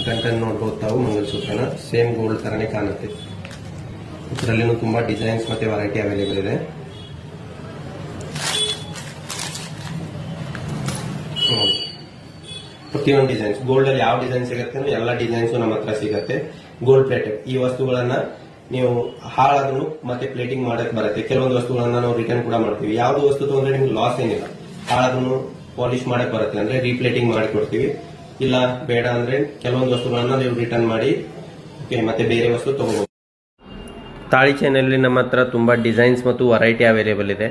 ಗಂಟನ್ನು ನೋಡ್ಬೋದು ತಾವು ಮಂಗಲಸೂತ್ರನ same gold ತರನೇ ಕಾಣುತ್ತೆ. ಇದರಲ್ಲಿನೂ ತುಂಬಾ ಡಿಸೈನ್ಸ್ ಮತ್ತೆ ವೆರೈಟಿ ಅವೈಲೇಬಲ್ ಇದೆ. ಪ್ರತಿಯೊಂದು ಡಿಸೈನ್ಸ್ ಗೋಲ್ಡ್ ಅಲ್ಲಿ ಯಾವ ಡಿಸೈನ್ ಸಿಗುತ್ತೆ ಅಂದ್ರೆ ಎಲ್ಲ ಡಿಸೈನ್ಸ್ ನಮ್ಮ ಹತ್ರ ಸಿಗುತ್ತೆ. ಗೋಲ್ಡ್ ಪ್ಲೇಟೆಡ್ ಈ ವಸ್ತುಗಳನ್ನ ನೀವು ಹಾಳಾದ್ರೂ ಮತ್ತೆ ಪ್ಲೇಟಿಂಗ್ ಮಾಡಕ್ ಬರುತ್ತೆ. ಕೆಲವೊಂದು ವಸ್ತುಗಳನ್ನ ನಾವು ರಿಟರ್ನ್ ಕೂಡ ಮಾಡ್ತೀವಿ. ಯಾವ್ದು ವಸ್ತು ತಗೊಂಡ್ರೆ ನಿಮ್ಗೆ ಲಾಸ್ ಏನಿಲ್ಲ, ಹಾಳಾದ್ರೂ ಪಾಲಿಶ್ ಮಾಡಕ್ ಬರುತ್ತೆ ಅಂದ್ರೆ ರೀಪ್ಲೇಟಿಂಗ್ ಮಾಡಿ ಕೊಡ್ತೀವಿ. ಇಲ್ಲ ಬೇಡ ಅಂದ್ರೆ ಕೆಲವೊಂದು ವಸ್ತುಗಳನ್ನ ನೀವು ರಿಟರ್ನ್ ಮಾಡಿ ಮತ್ತೆ ಬೇರೆ ವಸ್ತು ತಗೋಬಹುದು. ತಾಳಿ ಚೈನಲ್ಲಿ ನಮ್ಮ ಹತ್ರ ತುಂಬಾ ಡಿಸೈನ್ಸ್ ಮತ್ತು ವೆರೈಟಿ ಅವೈಲೇಬಲ್ ಇದೆ.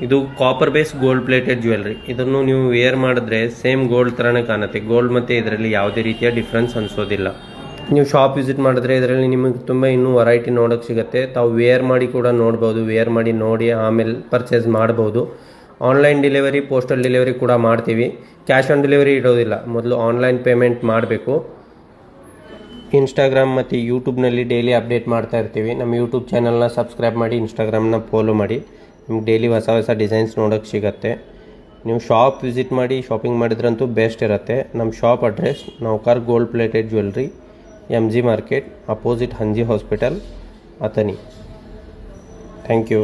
ಇದು copper base gold plated jewellery. ಇದನ್ನು ನೀವು ವೇರ್ ಮಾಡಿದ್ರೆ ಸೇಮ್ ಗೋಲ್ಡ್ ತರನೇ ಕಾಣುತ್ತೆ. ಗೋಲ್ಡ್ ಮತ್ತೆ ಇದರಲ್ಲಿ ಯಾವುದೇ ರೀತಿಯ ಡಿಫ್ರೆನ್ಸ್ ಅನ್ಸೋದಿಲ್ಲ. ನೀವು ಶಾಪ್ ವಿಸಿಟ್ ಮಾಡಿದ್ರೆ ಇದರಲ್ಲಿ ನಿಮಗೆ ತುಂಬ ಇನ್ನೂ ವೆರೈಟಿ ನೋಡೋಕೆ ಸಿಗುತ್ತೆ. ತಾವು ವೇರ್ ಮಾಡಿ ಕೂಡ ನೋಡ್ಬೋದು. ವೇರ್ ಮಾಡಿ ನೋಡಿ ಆಮೇಲೆ ಪರ್ಚೇಸ್ ಮಾಡ್ಬೋದು. ಆನ್ಲೈನ್ ಡೆಲಿವರಿ, ಪೋಸ್ಟಲ್ ಡೆಲಿವರಿ ಕೂಡ ಮಾಡ್ತೀವಿ. ಕ್ಯಾಶ್ ಆನ್ ಡೆಲಿವರಿ ಇಡೋದಿಲ್ಲ, ಮೊದಲು ಆನ್ಲೈನ್ ಪೇಮೆಂಟ್ ಮಾಡಬೇಕು. ಇನ್ಸ್ಟಾಗ್ರಾಮ್ ಮತ್ತು ಯೂಟ್ಯೂಬ್ನಲ್ಲಿ ಡೈಲಿ ಅಪ್ಡೇಟ್ ಮಾಡ್ತಾ ಇರ್ತೀವಿ. ನಮ್ಮ ಯೂಟ್ಯೂಬ್ ಚಾನಲ್ನ ಸಬ್ಸ್ಕ್ರೈಬ್ ಮಾಡಿ, ಇನ್ಸ್ಟಾಗ್ರಾಮ್ನ ಫಾಲೋ ಮಾಡಿ. ನಿಮ್ಗೆ ಡೈಲಿ ಹೊಸ ಹೊಸ ಡಿಸೈನ್ಸ್ ನೋಡೋಕ್ಕೆ ಸಿಗುತ್ತೆ. ನೀವು ಶಾಪ್ ವಿಸಿಟ್ ಮಾಡಿ ಶಾಪಿಂಗ್ ಮಾಡಿದ್ರಂತೂ ಬೆಸ್ಟ್ ಇರುತ್ತೆ. ನಮ್ಮ shop address Naukar gold plated jewellery, MG market, opposite Hanji hospital, Athani. Thank you.